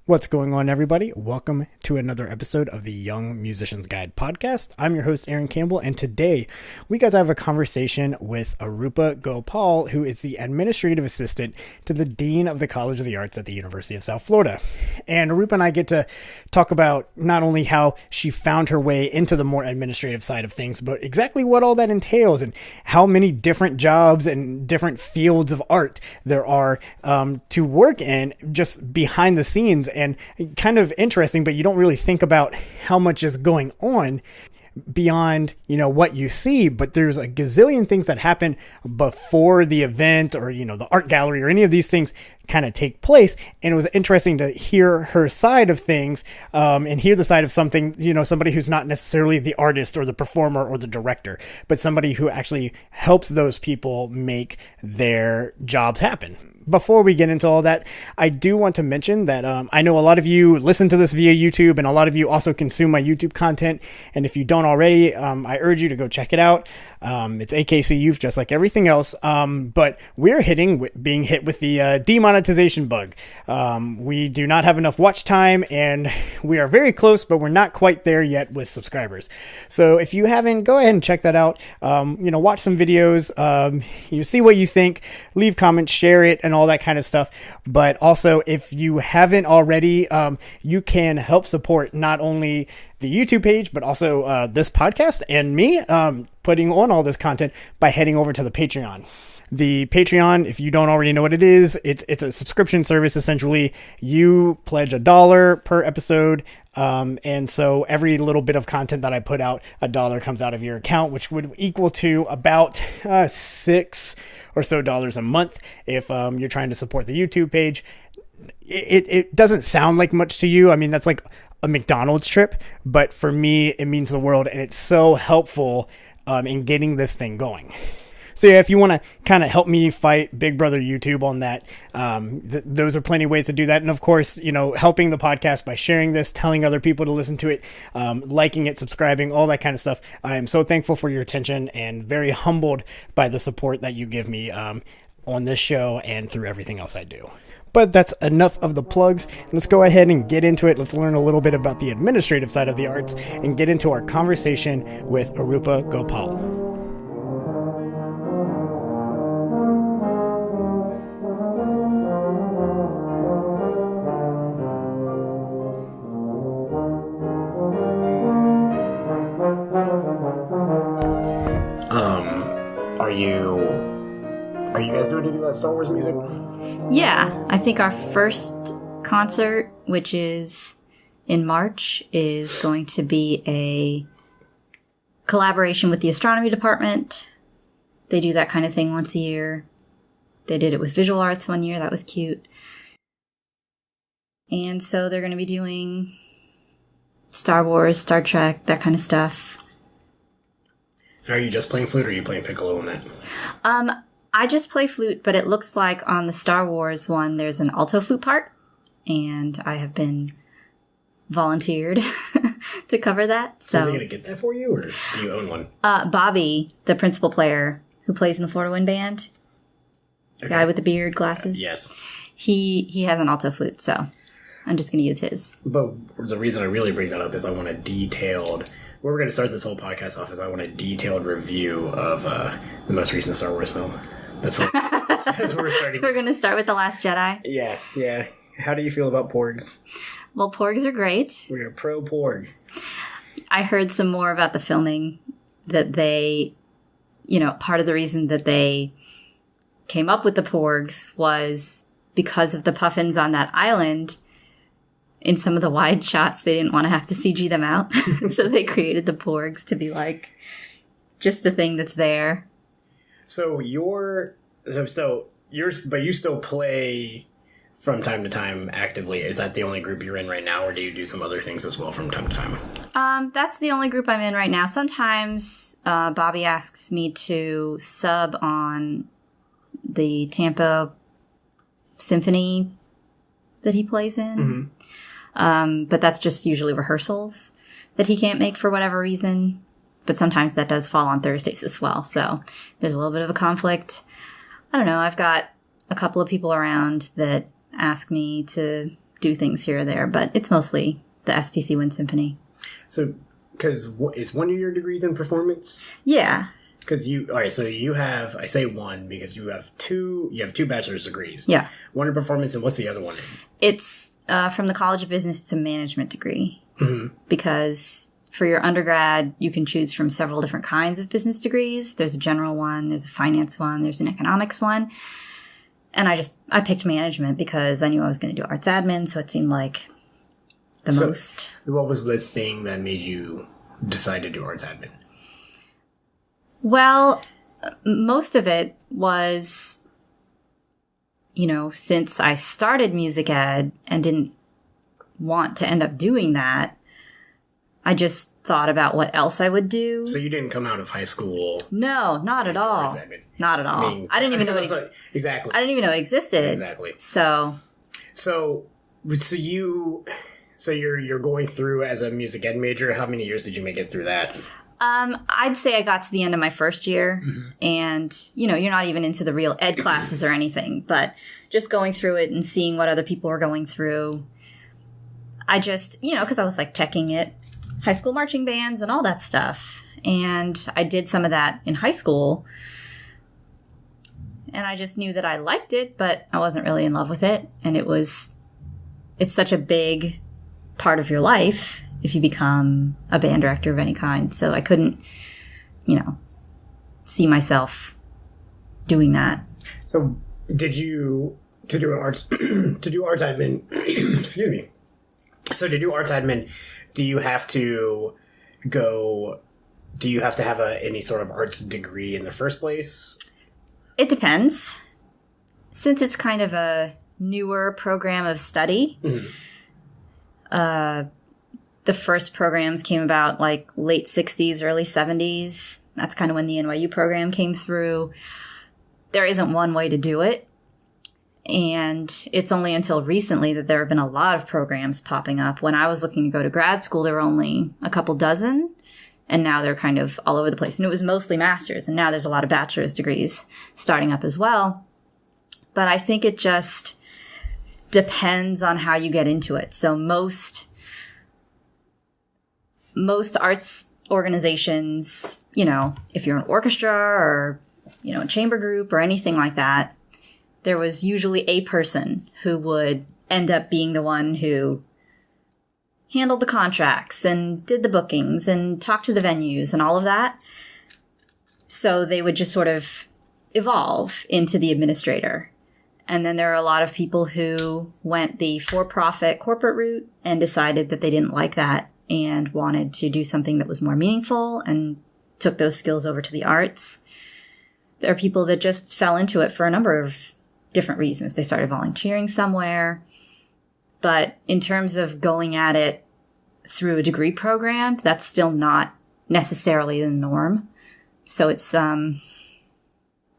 What's going on, everybody? Welcome to another episode of the Young Musician's Guide podcast. I'm your host, Aaron Campbell, and today we got to have a conversation with Arupa Gopal, who is the administrative assistant to the Dean of the College of the Arts at the University of South Florida. And Arupa and I get to talk about not only how she found her way into the more administrative side of things, but exactly what all that entails and how many different jobs and different fields of art there are to work in just behind the scenes. And kind of interesting, but you don't really think about how much is going on beyond, what you see, but there's a gazillion things that happen before the event or, the art gallery or any of these things kind of take place. And it was interesting to hear her side of things and hear the side of something, somebody who's not necessarily the artist or the performer or the director, but somebody who actually helps those people make their jobs happen. Before we get into all that, I do want to mention that I know a lot of you listen to this via YouTube and a lot of you also consume my YouTube content. And if you don't already, I urge you to go check it out. It's AKCEuph, just like everything else. But we're being hit with the demonetization bug. We do not have enough watch time and we are very close, but we're not quite there yet with subscribers. So if you haven't, go ahead and check that out. Watch some videos, you see what you think, leave comments, share it, and all that kind of stuff. But also, if you haven't already, you can help support not only the YouTube page, but also this podcast and me putting on all this content by heading over to the Patreon. The Patreon, if you don't already know what it is, it's a subscription service. Essentially, you pledge $1 per episode. And so every little bit of content that I put out, $1 comes out of your account, which would equal to about $6 or so a month if you're trying to support the YouTube page. It doesn't sound like much to you. I mean, that's like a McDonald's trip, but for me, it means the world, and it's so helpful in getting this thing going. So yeah, if you want to kind of help me fight Big Brother YouTube on that, those are plenty of ways to do that. And of course, helping the podcast by sharing this, telling other people to listen to it, liking it, subscribing, all that kind of stuff. I am so thankful for your attention and very humbled by the support that you give me on this show and through everything else I do. But that's enough of the plugs. Let's go ahead and get into it. Let's learn a little bit about the administrative side of the arts and get into our conversation with Arupa Gopal. Are you guys doing any of that Star Wars music? Yeah, I think our first concert, which is in March, is going to be a collaboration with the astronomy department. They do that kind of thing once a year. They did it with visual arts one year. That was cute. And so they're going to be doing Star Wars, Star Trek, that kind of stuff. Are you just playing flute or are you playing piccolo in that? I just play flute, but it looks like on the Star Wars one, there's an alto flute part, and I have been volunteered to cover that. So are they going to get that for you, or do you own one? Bobby, the principal player who plays in the Florida Wind Band, the guy with the beard, glasses. Yes. He has an alto flute, so I'm just going to use his. But the reason I really bring that up is I want a detailed... Where we're going to start this whole podcast off is I want a detailed review of the most recent Star Wars film. That's where we're starting. We're going to start with The Last Jedi. Yeah. How do you feel about porgs? Well, porgs are great. We're pro porg. I heard some more about the filming that they, part of the reason that they came up with the porgs was because of the puffins on that island. In some of the wide shots, they didn't want to have to CG them out. So they created the porgs to be like just the thing that's there. So you still play from time to time actively. Is that the only group you're in right now, or do you do some other things as well from time to time? That's the only group I'm in right now. Sometimes Bobby asks me to sub on the Tampa Symphony that he plays in. Mm-hmm. But that's just usually rehearsals that he can't make for whatever reason. But sometimes that does fall on Thursdays as well. So there's a little bit of a conflict. I don't know. I've got a couple of people around that ask me to do things here or there, but it's mostly the SPC Wind Symphony. So, because is one of your degrees in performance? Yeah. Because all right, so you have, I say one because you have two bachelor's degrees. Yeah. One in performance, and what's the other one in? It's from the College of Business. It's a management degree. Mm-hmm. Because for your undergrad, you can choose from several different kinds of business degrees. There's a general one, there's a finance one, there's an economics one. And I picked management because I knew I was going to do arts admin, so it seemed like the most. What was the thing that made you decide to do arts admin? Well, most of it was, since I started music ed and didn't want to end up doing that, I just thought about what else I would do. So you didn't come out of high school? No, not at all. Not at all. I didn't even know it. Exactly. I didn't even know it existed. Exactly. So you're going through as a music ed major. How many years did you make it through that? I'd say I got to the end of my first year, and you're not even into the real ed classes or anything, but just going through it and seeing what other people were going through. I just, because I was like checking it, high school marching bands and all that stuff. And I did some of that in high school. And I just knew that I liked it, but I wasn't really in love with it. And it's such a big part of your life if you become a band director of any kind. So I couldn't, see myself doing that. So to do arts admin, excuse me. So to do arts admin, do you have to have any sort of arts degree in the first place? It depends. Since it's kind of a newer program of study, the first programs came about like late 60s, early 70s. That's kind of when the NYU program came through. There isn't one way to do it. And it's only until recently that there have been a lot of programs popping up. When I was looking to go to grad school, there were only a couple dozen. And now they're kind of all over the place. And it was mostly masters. And now there's a lot of bachelor's degrees starting up as well. But I think it just depends on how you get into it. So most arts organizations, if you're an orchestra or, a chamber group or anything like that, there was usually a person who would end up being the one who handled the contracts and did the bookings and talked to the venues and all of that. So they would just sort of evolve into the administrator. And then there are a lot of people who went the for-profit corporate route and decided that they didn't like that and wanted to do something that was more meaningful and took those skills over to the arts. There are people that just fell into it for a number of different reasons. They started volunteering somewhere. But in terms of going at it through a degree program, that's still not necessarily the norm. So it can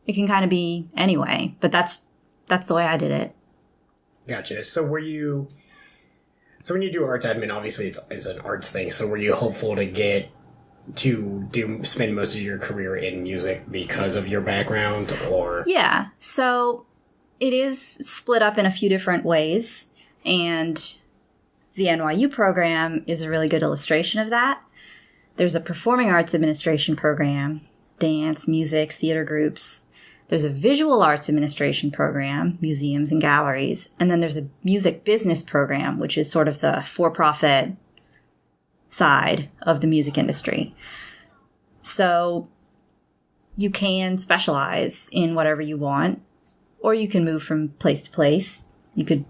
kind of be anyway, but that's the way I did it. Gotcha. So when you do arts admin, obviously it's an arts thing. So were you hopeful to spend most of your career in music because of your background, or? Yeah. So it is split up in a few different ways. And the NYU program is a really good illustration of that. There's a performing arts administration program, dance, music, theater groups. There's a visual arts administration program, museums and galleries. And then there's a music business program, which is sort of the for-profit side of the music industry. So you can specialize in whatever you want, or you can move from place to place. You could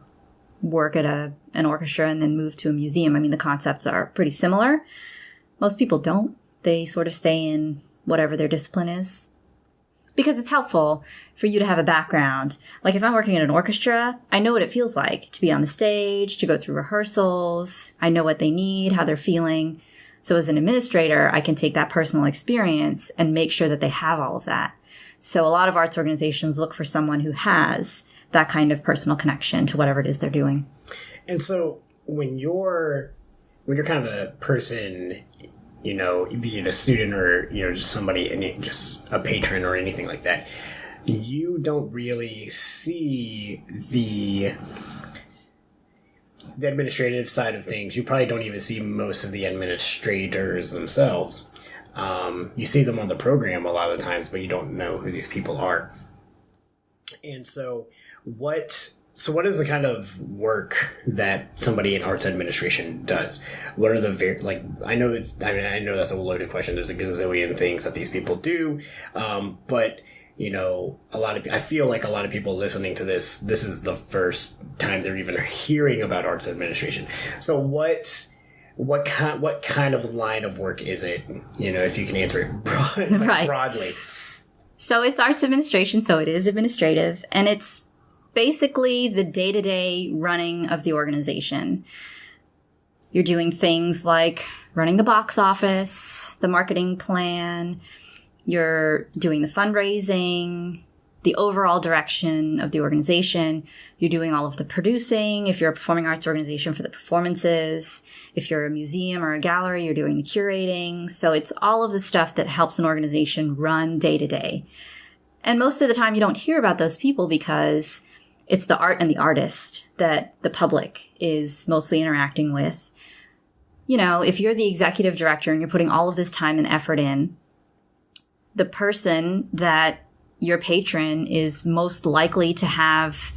work at an orchestra and then move to a museum. I mean, the concepts are pretty similar. Most people don't. They sort of stay in whatever their discipline is. Because it's helpful for you to have a background. Like if I'm working in an orchestra, I know what it feels like to be on the stage, to go through rehearsals. I know what they need, how they're feeling. So as an administrator, I can take that personal experience and make sure that they have all of that. So a lot of arts organizations look for someone who has that kind of personal connection to whatever it is they're doing. And so when you're kind of a person, be it a student or, just somebody, just a patron or anything like that, you don't really see the administrative side of things, you probably don't even see most of the administrators themselves. You see them on the program a lot of the times, but you don't know who these people are. And so what is the kind of work that somebody in arts administration does? What are the I know that's a loaded question. There's a gazillion things that these people do. But I feel like a lot of people listening to this is the first time they're even hearing about arts administration. So what kind of line of work is it? If you can answer it right. broadly. So it's arts administration, so it is administrative, and it's basically the day-to-day running of the organization. You're doing things like running the box office, the marketing plan, you're doing the fundraising, the overall direction of the organization. You're doing all of the producing. If you're a performing arts organization, for the performances. If you're a museum or a gallery, you're doing the curating. So it's all of the stuff that helps an organization run day to day. And most of the time you don't hear about those people because it's the art and the artist that the public is mostly interacting with. If you're the executive director and you're putting all of this time and effort in, the person that your patron is most likely to have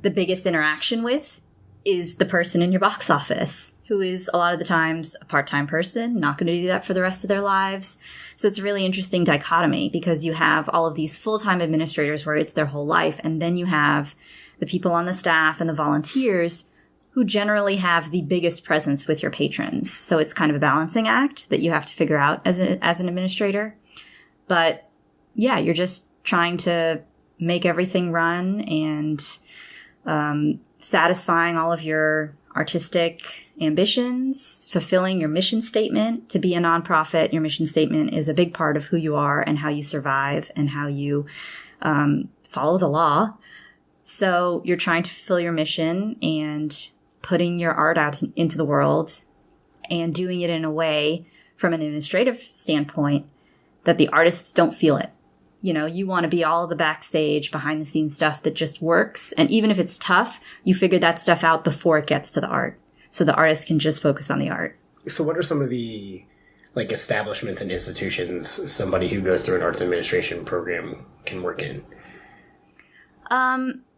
the biggest interaction with is the person in your box office, who is a lot of the times a part-time person, not going to do that for the rest of their lives. So it's a really interesting dichotomy because you have all of these full-time administrators where it's their whole life, and then you have the people on the staff and the volunteers who generally have the biggest presence with your patrons. So it's kind of a balancing act that you have to figure out as an administrator. But yeah, you're just trying to make everything run and satisfying all of your artistic ambitions, fulfilling your mission statement. To be a nonprofit, your mission statement is a big part of who you are and how you survive and how you follow the law. So you're trying to fulfill your mission and putting your art out into the world and doing it in a way from an administrative standpoint that the artists don't feel it. You want to be all the backstage, behind the scenes stuff that just works. And even if it's tough, you figure that stuff out before it gets to the art. So the artist can just focus on the art. So what are some of the establishments and institutions somebody who goes through an arts administration program can work in?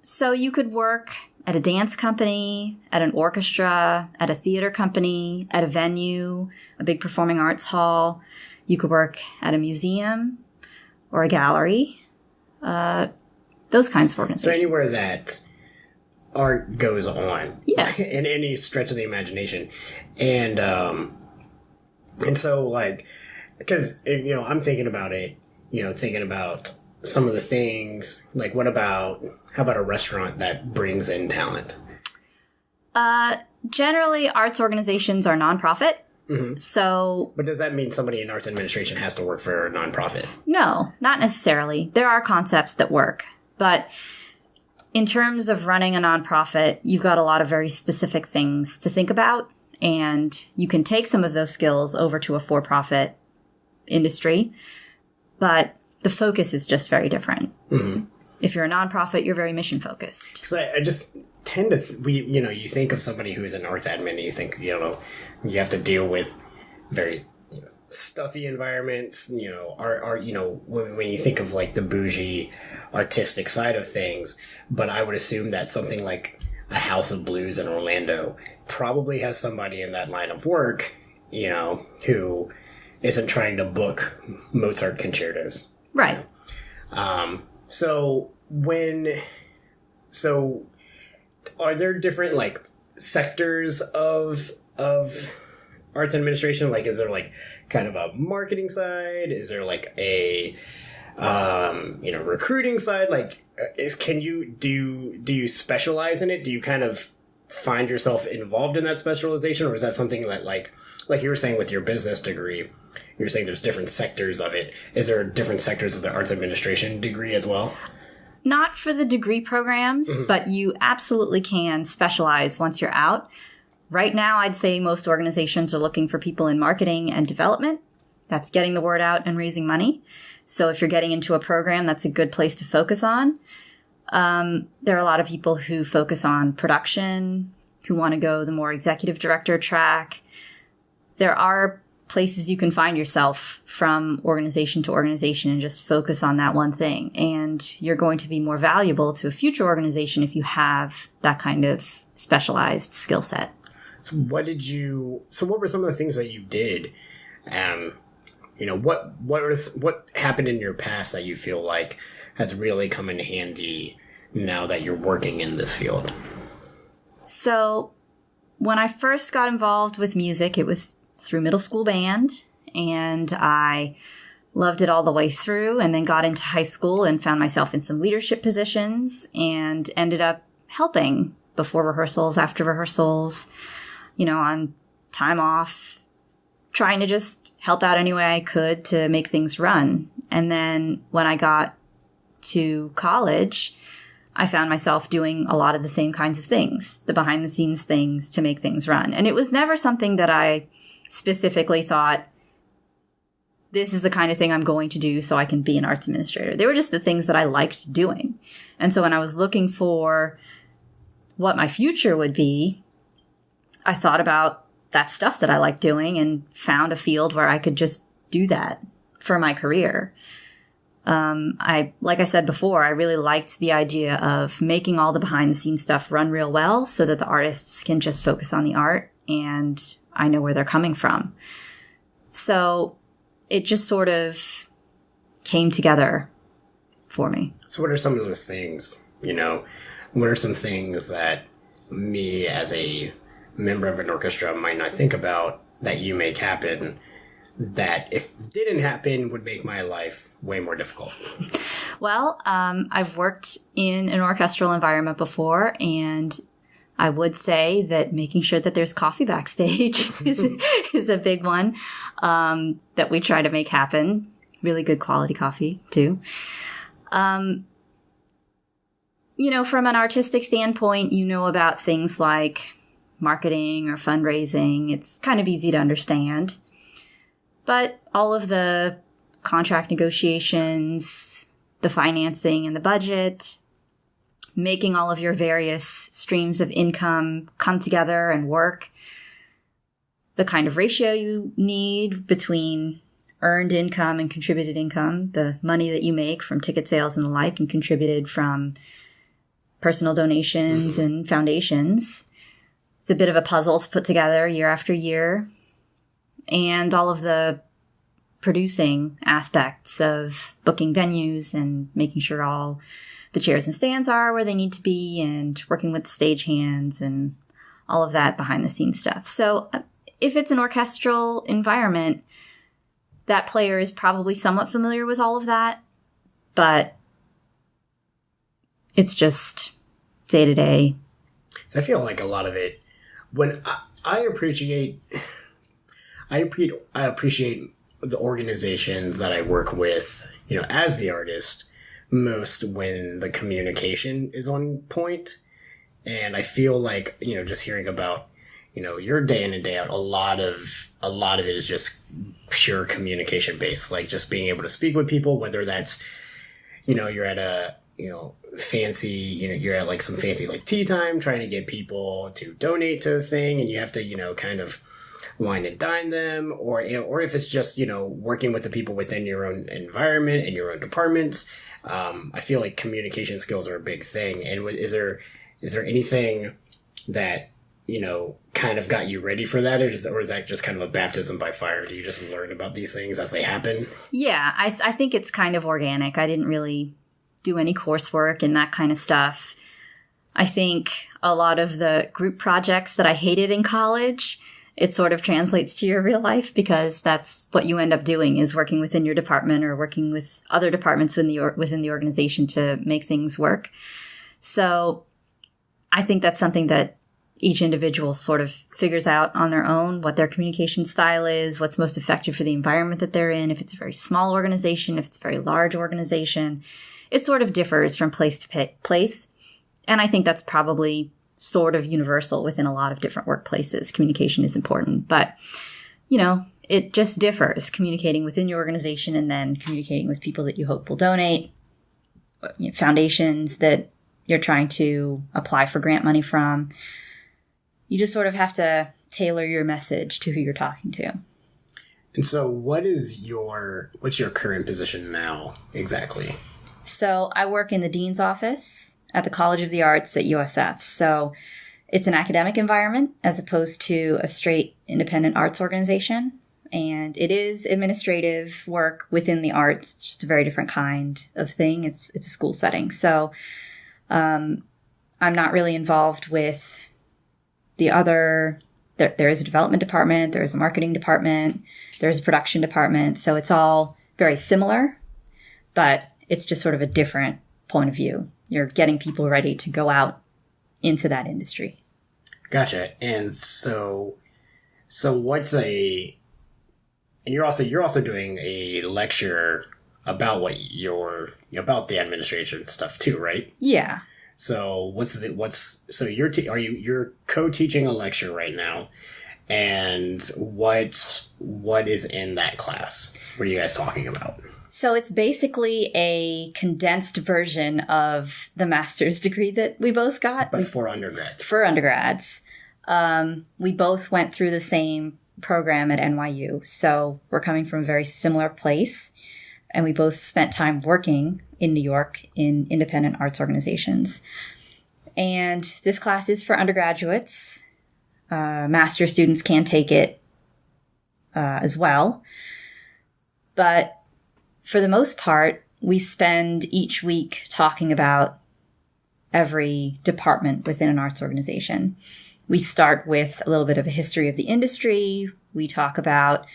So you could work at a dance company, at an orchestra, at a theater company, at a venue, a big performing arts hall. You could work at a museum or a gallery, those kinds of organizations. So anywhere that art goes on, yeah, in any stretch of the imagination, and so because I'm thinking about it, thinking about some of the things how about a restaurant that brings in talent? Generally, arts organizations are nonprofit. Mm-hmm. So, but does that mean somebody in arts administration has to work for a nonprofit? No, not necessarily. There are concepts that work, but in terms of running a nonprofit, you've got a lot of very specific things to think about, and you can take some of those skills over to a for-profit industry, but the focus is just very different. Mm-hmm. If you're a nonprofit, you're very mission focused. Because I just tend to, you think of somebody who is an arts admin, and you think, you have to deal with very stuffy environments, when you think of the bougie artistic side of things. But I would assume that something like a House of Blues in Orlando probably has somebody in that line of work, who isn't trying to book Mozart concertos. Right. So are there different sectors of arts administration? Is there kind of a marketing side? Is there a recruiting side? Do you specialize in it? Do you kind of find yourself involved in that specialization, or is that something that like you were saying with your business degree? You're saying there's different sectors of it. Is there different sectors of the arts administration degree as well? Not for the degree programs, mm-hmm. but you absolutely can specialize once you're out. Right now, I'd say most organizations are looking for people in marketing and development. That's getting the word out and raising money. So if you're getting into a program, that's a good place to focus on. There are a lot of people who focus on production, who want to go the more executive director track. There are places you can find yourself from organization to organization and just focus on that one thing. And you're going to be more valuable to a future organization if you have that kind of specialized skill set. So what were some of the things that you did? What happened in your past that you feel like has really come in handy now that you're working in this field? So when I first got involved with music, it was through middle school band, and I loved it all the way through, and then got into high school and found myself in some leadership positions and ended up helping before rehearsals, after rehearsals, on time off, trying to just help out any way I could to make things run. And then when I got to college, I found myself doing a lot of the same kinds of things, the behind the scenes things to make things run. And it was never something that I specifically thought, this is the kind of thing I'm going to do so I can be an arts administrator. They were just the things that I liked doing. And so when I was looking for what my future would be, I thought about that stuff that I liked doing and found a field where I could just do that for my career. Like I said before, I really liked the idea of making all the behind the scenes stuff run real well so that the artists can just focus on the art and I know where they're coming from. So it just sort of came together for me. So what are some of those things, what are some things that me as a member of an orchestra might not think about that you make happen that if it didn't happen would make my life way more difficult? Well, I've worked in an orchestral environment before, and I would say that making sure that there's coffee backstage is a big one that we try to make happen. Really good quality coffee, too. From an artistic standpoint, about things like marketing or fundraising. It's kind of easy to understand. But all of the contract negotiations, the financing and the budget, making all of your various streams of income come together and work, the kind of ratio you need between earned income and contributed income, the money that you make from ticket sales and the like and contributed from personal donations and foundations. It's a bit of a puzzle to put together year after year. And all of the producing aspects of booking venues and making sure all the chairs and stands are where they need to be and working with the stagehands and all of that behind the scenes stuff. So if it's an orchestral environment, that player is probably somewhat familiar with all of that, but it's just day to day. So I feel like a lot of it, when I appreciate the organizations that I work with, as the artist, most when the communication is on point. And I feel like, just hearing about, your day in and day out, a lot of it is just pure communication based, like just being able to speak with people, whether that's, you're at a, fancy, you're at like some fancy like tea time trying to get people to donate to the thing and you have to, kind of wine and dine them, or if it's just, working with the people within your own environment and your own departments. I feel like communication skills are a big thing. And is there anything that, kind of got you ready for that? Or is that just kind of a baptism by fire? Do you just learn about these things as they happen? Yeah, I think it's kind of organic. I didn't really do any coursework and that kind of stuff. I think a lot of the group projects that I hated in college, it sort of translates to your real life because that's what you end up doing, is working within your department or working with other departments within the organization to make things work. So I think that's something that each individual sort of figures out on their own, what their communication style is, what's most effective for the environment that they're in. If it's a very small organization, if it's a very large organization, it sort of differs from place to place. And I think that's probably sort of universal within a lot of different workplaces. Communication is important, but, it just differs, communicating within your organization and then communicating with people that you hope will donate, foundations that you're trying to apply for grant money from. you just sort of have to tailor your message to who you're talking to. And so what's your current position now exactly? So I work in the dean's office at the College of the Arts at USF. So it's an academic environment as opposed to a straight independent arts organization. And it is administrative work within the arts. It's just a very different kind of thing. It's a school setting. So I'm not really involved with the other. There is a development department. There is a marketing department. There's a production department. So it's all very similar, but it's just sort of a different point of view. You're getting people ready to go out into that industry. Gotcha. And so and you're also doing a lecture about about the administration stuff too, right? Yeah. So you're co-teaching a lecture right now, and what is in that class? What are you guys talking about? So it's basically a condensed version of the master's degree that we both got. But for undergrads. For undergrads. We both went through the same program at NYU. So we're coming from a very similar place. And we both spent time working in New York in independent arts organizations. And this class is for undergraduates. Master's students can take it as well. But for the most part, we spend each week talking about every department within an arts organization. We start with a little bit of a history of the industry. We talk about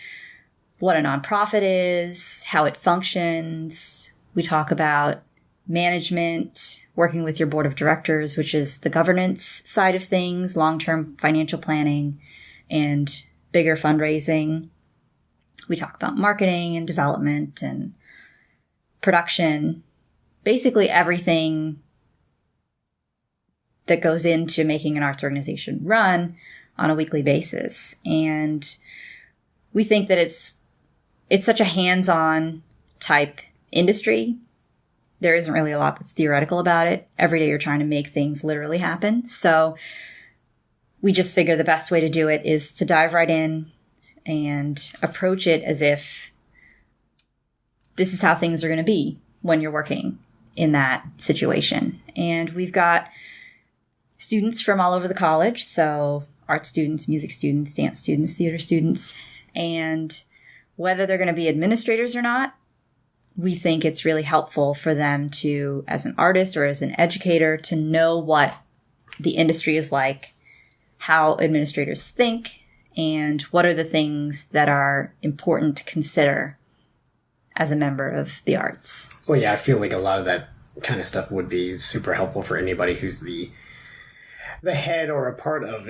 what a nonprofit is, how it functions. We talk about management, working with your board of directors, which is the governance side of things, long-term financial planning, and bigger fundraising. We talk about marketing and development and production, basically everything that goes into making an arts organization run on a weekly basis. And we think that it's such a hands-on type industry. There isn't really a lot that's theoretical about it. Every day you're trying to make things literally happen. So we just figure the best way to do it is to dive right in and approach it as if this is how things are going to be when you're working in that situation. And we've got students from all over the college. So art students, music students, dance students, theater students. And whether they're going to be administrators or not, we think it's really helpful for them to, as an artist or as an educator, to know what the industry is like, how administrators think, and what are the things that are important to consider as a member of the arts. Well, yeah, I feel like a lot of that kind of stuff would be super helpful for anybody who's the head or a part of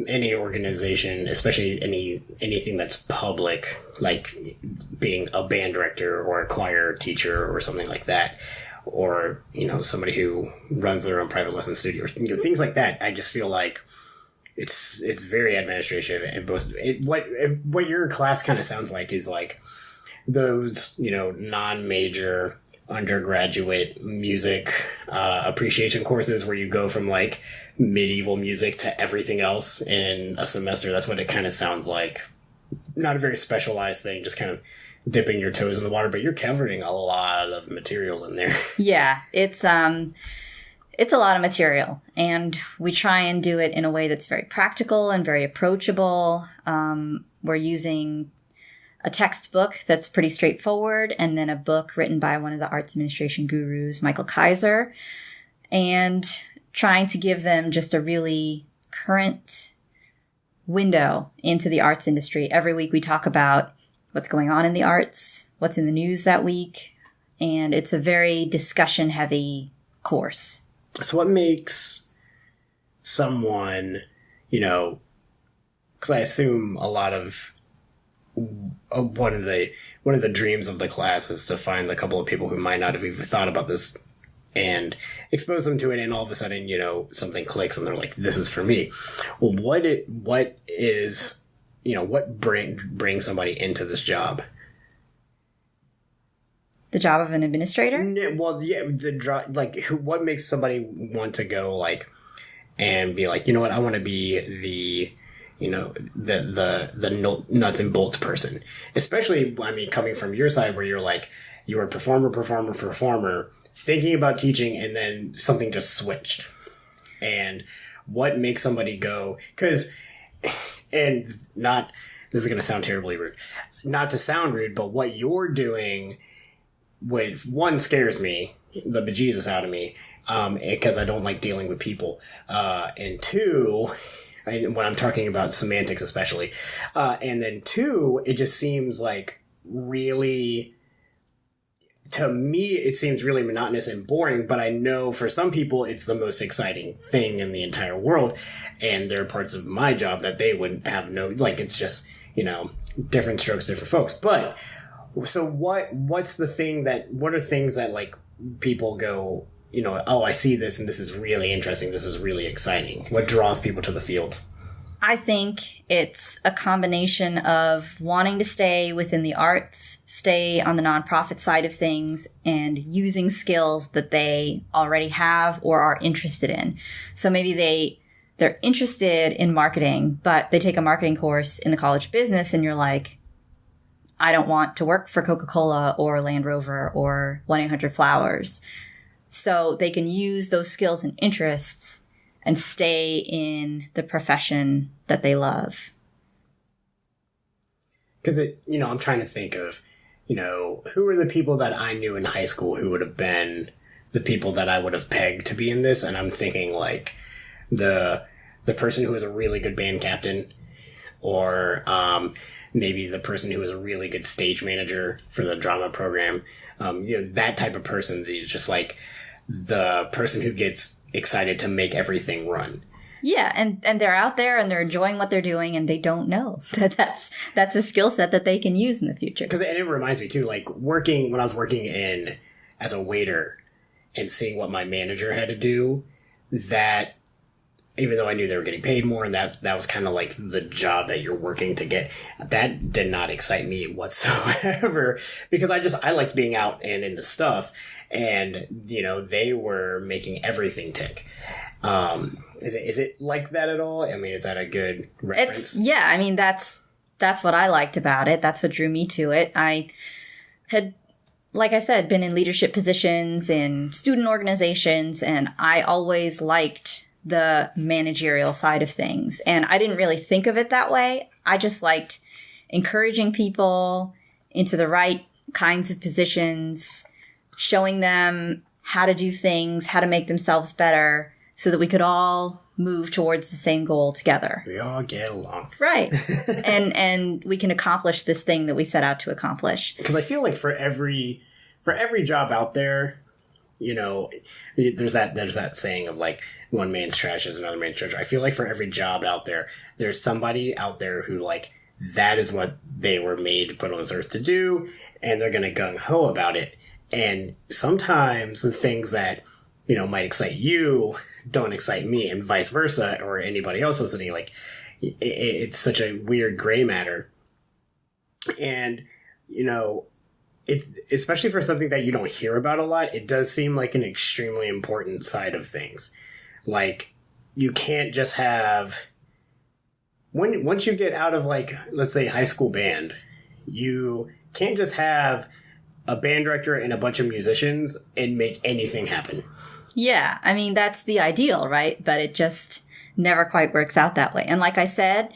any organization, especially anything that's public, like being a band director or a choir teacher or something like that, or somebody who runs their own private lesson studio, things like that. I just feel like it's very administrative, and what your class kind of sounds like is like those non-major undergraduate music appreciation courses where you go from like medieval music to everything else in a semester. That's what it kind of sounds like. Not a very specialized thing, just kind of dipping your toes in the water, but you're covering a lot of material in there. Yeah, it's a lot of material, and we try and do it in a way that's very practical and very approachable. We're using a textbook that's pretty straightforward, and then a book written by one of the arts administration gurus, Michael Kaiser, and trying to give them just a really current window into the arts industry. Every week we talk about what's going on in the arts, what's in the news that week, and it's a very discussion-heavy course. So what makes someone, because I assume a lot of one of the dreams of the class is to find a couple of people who might not have even thought about this and expose them to it, and all of a sudden, something clicks and they're like, this is for me. Well, what brings somebody into this job? The job of an administrator? Well, yeah, what makes somebody want to go and be like, you know what, I want to be the, the nuts and bolts person. Especially, I mean, coming from your side where you're like, you were performer, thinking about teaching, and then something just switched. And what makes somebody go, this is going to sound terribly rude, not to sound rude, but what you're doing, one, scares me, the bejesus out of me, because I don't like dealing with people. And two, when I'm talking about semantics especially, and then two, it just seems like really, to me, it seems really monotonous and boring, but I know for some people it's the most exciting thing in the entire world. And there are parts of my job that they would have it's just, different strokes, different folks. But so what are things that like people go, oh, I see this and this is really interesting. This is really exciting. What draws people to the field? I think it's a combination of wanting to stay within the arts, stay on the nonprofit side of things, and using skills that they already have or are interested in. So maybe they're interested in marketing, but they take a marketing course in the College of Business and you're like, I don't want to work for Coca-Cola or Land Rover or 1-800-Flowers. So they can use those skills and interests and stay in the profession that they love. Because, I'm trying to think of, who are the people that I knew in high school who would have been the people that I would have pegged to be in this. And I'm thinking like the person who was a really good band captain, or maybe the person who was a really good stage manager for the drama program. That type of person is just like the person who gets excited to make everything run. Yeah, and they're out there and they're enjoying what they're doing and they don't know that's a skill set that they can use in the future. And it reminds me too, like when I was working as a waiter and seeing what my manager had to do, that even though I knew they were getting paid more and that was kind of like the job that you're working to get, that did not excite me whatsoever, because I liked being out and in the stuff, and they were making everything tick. Is it like that at all? I mean, is that a good reference? I mean, that's what I liked about it. That's what drew me to it. I had, like I said, been in leadership positions in student organizations, and I always liked the managerial side of things. And I didn't really think of it that way. I just liked encouraging people into the right kinds of positions, showing them how to do things, how to make themselves better, so that we could all move towards the same goal together. We all get along. Right. and we can accomplish this thing that we set out to accomplish. Because I feel like for every job out there, there's that saying of like, one man's trash is another man's treasure. I feel like for every job out there, there's somebody out there who like, that is what they were made to put on this earth to do, and they're going to gung-ho about it. And sometimes the things that, might excite you don't excite me, and vice versa, or anybody else listening. Like, it's such a weird gray matter. And, it's, especially for something that you don't hear about a lot, it does seem like an extremely important side of things. Like, you can't just have... Once you get out of, like, let's say high school band, you can't just have a band director and a bunch of musicians and make anything happen. Yeah, I mean, that's the ideal, right? But it just never quite works out that way. And like I said,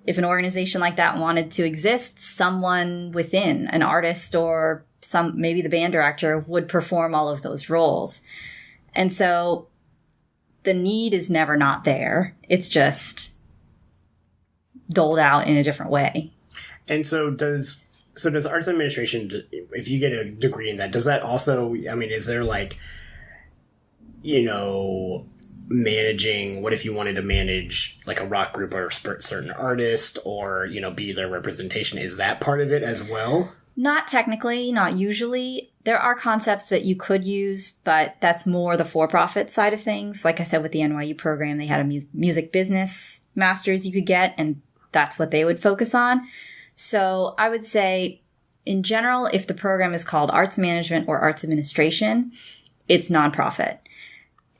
if an organization like that wanted to exist, someone within, an artist or maybe the band director, would perform all of those roles. And so the need is never not there. It's just doled out in a different way. And so does arts administration, if you get a degree in that, does that also, I mean, is there like, managing, what if you wanted to manage like a rock group or a certain artist, or, be their representation? Is that part of it as well? Not technically, not usually. There are concepts that you could use, but that's more the for-profit side of things. Like I said, with the NYU program, they had a music business master's you could get, and that's what they would focus on. So I would say, in general, if the program is called arts management or arts administration, it's nonprofit.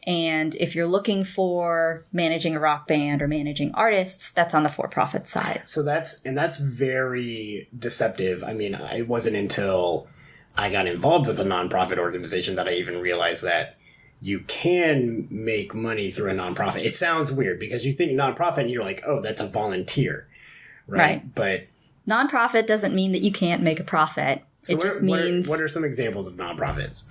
And if you're looking for managing a rock band or managing artists, that's on the for-profit side. So that's very deceptive. I mean, it wasn't until I got involved with a nonprofit organization that I even realized that you can make money through a nonprofit. It sounds weird because you think nonprofit and you're like, oh, that's a volunteer, right? But nonprofit doesn't mean that you can't make a profit. So it just means... What are some examples of nonprofits?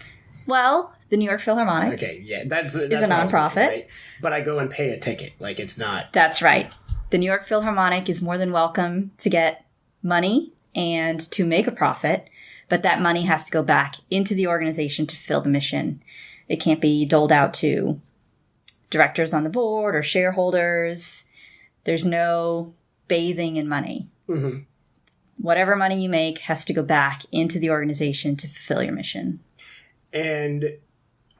Well, the New York Philharmonic. Okay, yeah, that's is a nonprofit. Right? But I go and pay a ticket. Like, it's not... That's right. The New York Philharmonic is more than welcome to get money and to make a profit, but that money has to go back into the organization to fulfill the mission. It can't be doled out to directors on the board or shareholders. There's no bathing in money. Mm-hmm. Whatever money you make has to go back into the organization to fulfill your mission. And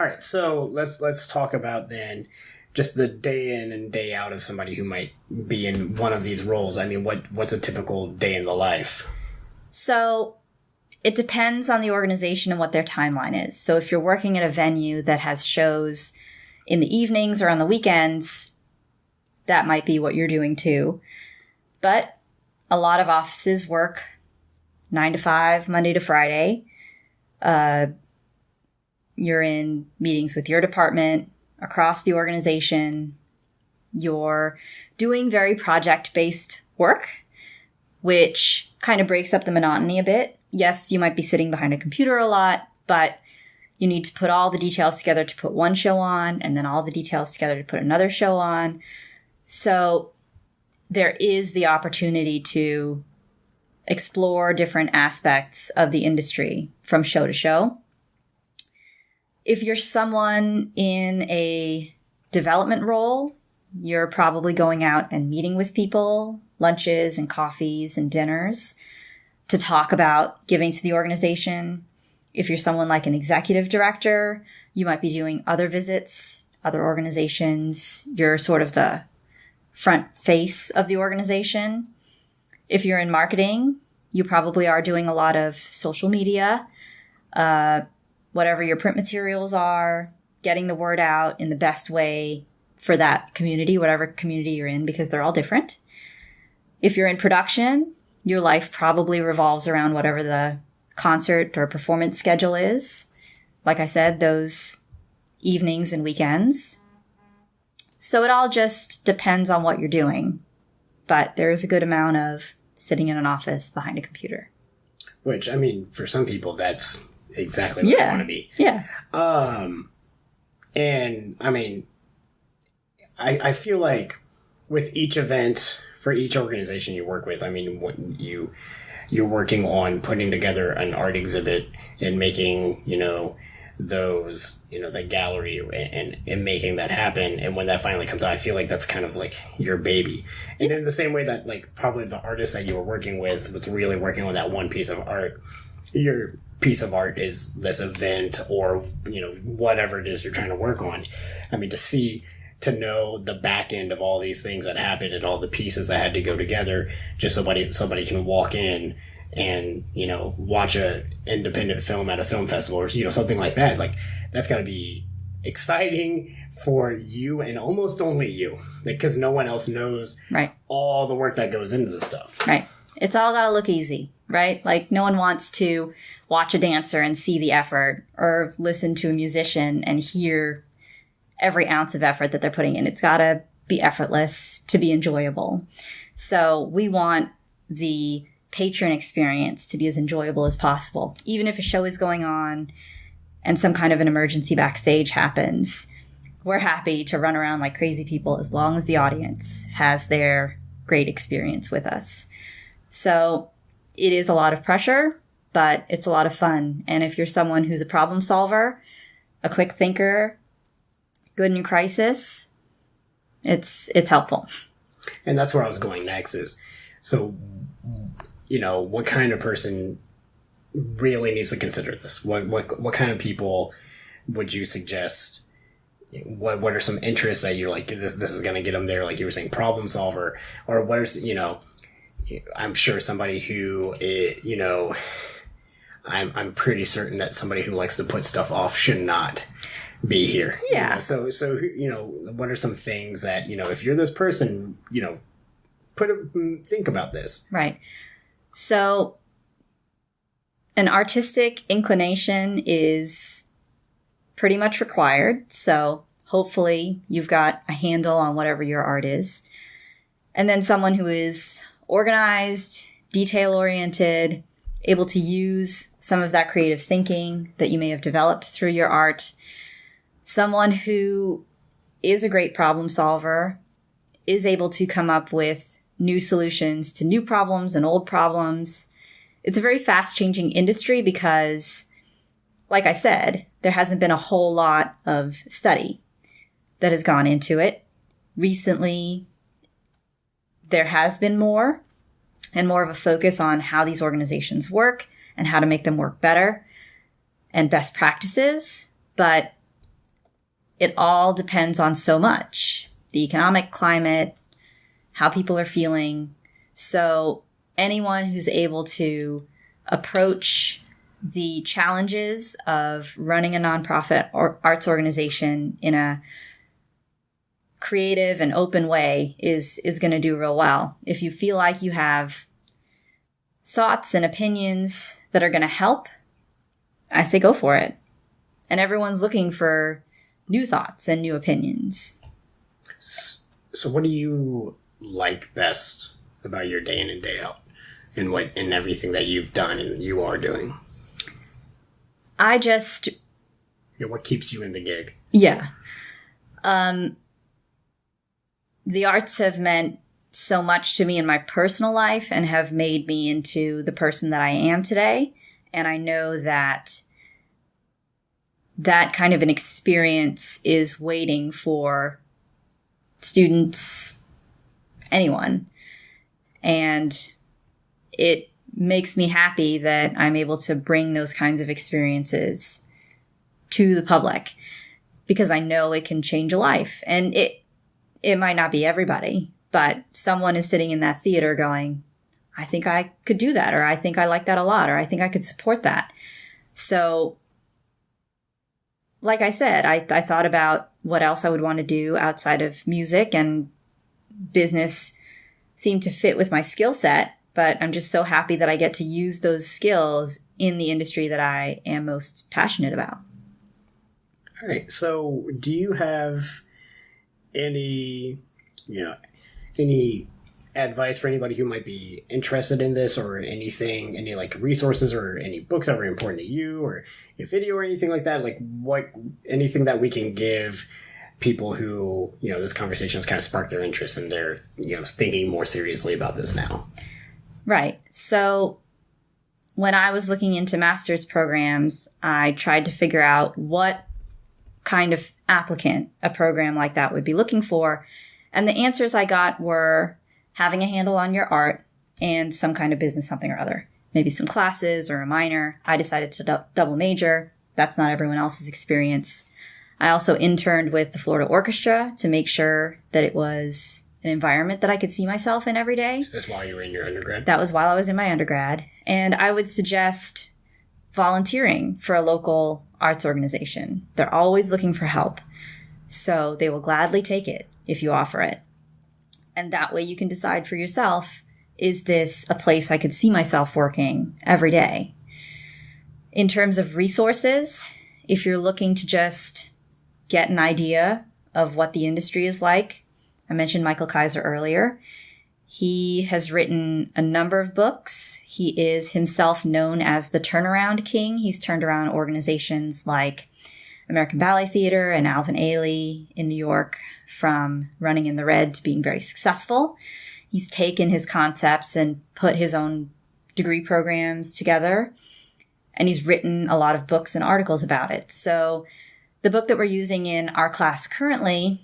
all right, so let's talk about then just the day in and day out of somebody who might be in one of these roles. I mean, what's a typical day in the life? So it depends on the organization and what their timeline is. So if you're working at a venue that has shows in the evenings or on the weekends, that might be what you're doing too. But a lot of offices work 9 to 5, Monday to Friday. You're in meetings with your department, across the organization. You're doing very project-based work, which kind of breaks up the monotony a bit. Yes, you might be sitting behind a computer a lot, but you need to put all the details together to put one show on, and then all the details together to put another show on. So there is the opportunity to explore different aspects of the industry from show to show. If you're someone in a development role, you're probably going out and meeting with people, lunches and coffees and dinners to talk about giving to the organization. If you're someone like an executive director, you might be doing other visits, other organizations. You're sort of the front face of the organization. If you're in marketing, you probably are doing a lot of social media, whatever your print materials are, getting the word out in the best way for that community, whatever community you're in, because they're all different. If you're in production, your life probably revolves around whatever the concert or performance schedule is. Like I said, those evenings and weekends. So it all just depends on what you're doing. But there's a good amount of sitting in an office behind a computer. Which, I mean, for some people, that's exactly what I want to be. Yeah. And, I mean, I feel like with each event, for each organization you work with, I mean, when you're working on putting together an art exhibit and making, those, the gallery and making that happen. And when that finally comes out, I feel like that's kind of like your baby. And in the same way that like probably the artist that you were working with was really working on that one piece of art, your piece of art is this event or, whatever it is you're trying to work on. I mean, to know the back end of all these things that happened and all the pieces that had to go together, just somebody can walk in and, watch a independent film at a film festival or, something like that. Like, that's got to be exciting for you and almost only you, because no one else knows all the work that goes into this stuff. Right. It's all got to look easy, right? Like, no one wants to watch a dancer and see the effort or listen to a musician and hear every ounce of effort that they're putting in. It's got to be effortless to be enjoyable. So we want the patron experience to be as enjoyable as possible. Even if a show is going on and some kind of an emergency backstage happens, we're happy to run around like crazy people as long as the audience has their great experience with us. So it is a lot of pressure, but it's a lot of fun. And if you're someone who's a problem solver, a quick thinker, good in crisis, it's helpful. And that's where I was going next is, so, what kind of person really needs to consider this? What kind of people would you suggest? What are some interests that you're like, this is going to get them there? Like you were saying, problem solver, or what is, I'm sure somebody who, I'm pretty certain that somebody who likes to put stuff off should not be here. Yeah. So what are some things that, if you're this person, think about this. Right. So an artistic inclination is pretty much required. So hopefully you've got a handle on whatever your art is. And then someone who is organized, detail-oriented, able to use some of that creative thinking that you may have developed through your art. Someone who is a great problem solver, is able to come up with new solutions to new problems and old problems. It's a very fast-changing industry because, like I said, there hasn't been a whole lot of study that has gone into it. Recently, there has been more and more of a focus on how these organizations work and how to make them work better and best practices. But it all depends on so much. The economic climate, how people are feeling. So anyone who's able to approach the challenges of running a nonprofit or arts organization in a creative and open way is going to do real well. If you feel like you have thoughts and opinions that are going to help, I say go for it. And everyone's looking for new thoughts and new opinions. So what do you like best about your day in and day out and everything that you've done and you are doing? What keeps you in the gig? Yeah. The arts have meant so much to me in my personal life and have made me into the person that I am today. And I know that that kind of an experience is waiting for students, anyone. And it makes me happy that I'm able to bring those kinds of experiences to the public because I know it can change a life. And it might not be everybody, but someone is sitting in that theater going, I think I could do that, or I think I like that a lot, or I think I could support that. So, like I said, I thought about what else I would want to do outside of music, and business seemed to fit with my skill set, but I'm just so happy that I get to use those skills in the industry that I am most passionate about. All right. So do you have any advice for anybody who might be interested in this, or anything, any like resources or any books that were important to you, or a video or anything like that? Like anything that we can give people who, this conversation has kind of sparked their interest and they're, thinking more seriously about this now. Right. So when I was looking into master's programs, I tried to figure out what kind of applicant a program like that would be looking for. And the answers I got were having a handle on your art and some kind of business something or other. Maybe some classes or a minor. I decided to double major. That's not everyone else's experience. I also interned with the Florida Orchestra to make sure that it was an environment that I could see myself in every day. Is this while you were in your undergrad? That was while I was in my undergrad. And I would suggest volunteering for a local arts organization. They're always looking for help. So they will gladly take it if you offer it. And that way you can decide for yourself, is this a place I could see myself working every day? In terms of resources, if you're looking to just get an idea of what the industry is like, I mentioned Michael Kaiser earlier. He has written a number of books. He is himself known as the turnaround king. He's turned around organizations like American Ballet Theater and Alvin Ailey in New York from running in the red to being very successful. He's taken his concepts and put his own degree programs together, and he's written a lot of books and articles about it. So the book that we're using in our class currently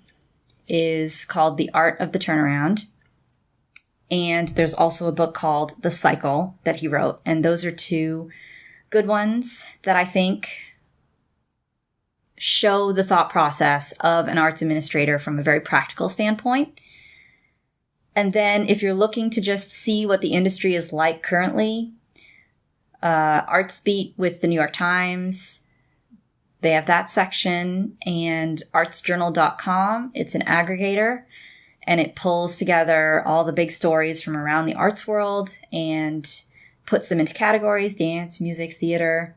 is called The Art of the Turnaround. And there's also a book called The Cycle that he wrote. And those are two good ones that I think show the thought process of an arts administrator from a very practical standpoint. And then if you're looking to just see what the industry is like currently, Arts Beat with the New York Times, they have that section, and artsjournal.com. It's an aggregator, and it pulls together all the big stories from around the arts world and puts them into categories: dance, music, theater.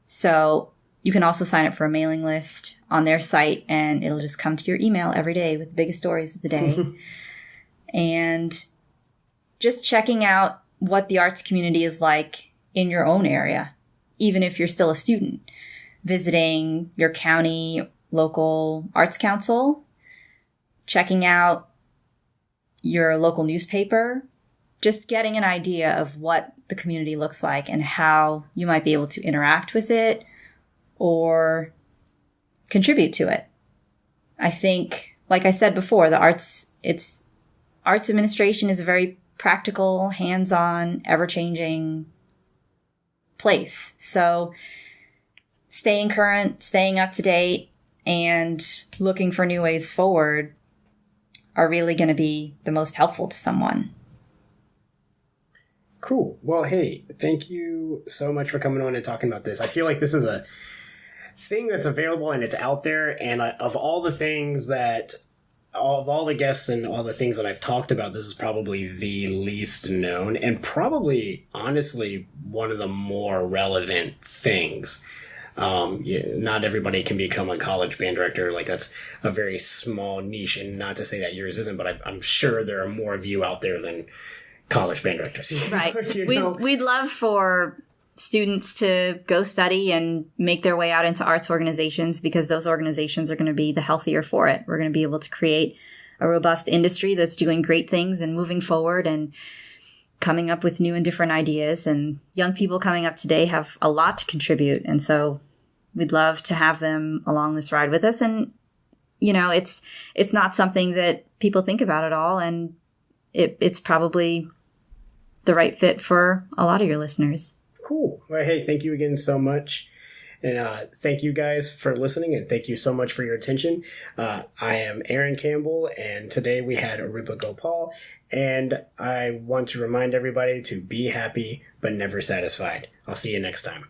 So you can also sign up for a mailing list on their site, and it'll just come to your email every day with the biggest stories of the day. And just checking out what the arts community is like in your own area, even if you're still a student. Visiting your county local arts council, checking out your local newspaper, just getting an idea of what the community looks like and how you might be able to interact with it or contribute to it. I think, like I said before, arts administration is a very practical, hands-on, ever-changing place. So staying current, staying up to date, and looking for new ways forward are really going to be the most helpful to someone. Cool. Well, hey, thank you so much for coming on and talking about this. I feel like this is a thing that's available and it's out there. And of all the guests and all the things that I've talked about, this is probably the least known and probably, honestly, one of the more relevant things. Not everybody can become a college band director. Like, that's a very small niche, and not to say that yours isn't, but I'm sure there are more of you out there than college band directors. Right. We'd love for students to go study and make their way out into arts organizations, because those organizations are going to be the healthier for it. We're going to be able to create a robust industry that's doing great things and moving forward and coming up with new and different ideas. And young people coming up today have a lot to contribute. And so we'd love to have them along this ride with us. And, it's not something that people think about at all. And it's probably the right fit for a lot of your listeners. Cool. Well, hey, thank you again so much. And thank you guys for listening, and thank you so much for your attention. I am Aaron Campbell, and today we had Arupa Gopal. And I want to remind everybody to be happy, but never satisfied. I'll see you next time.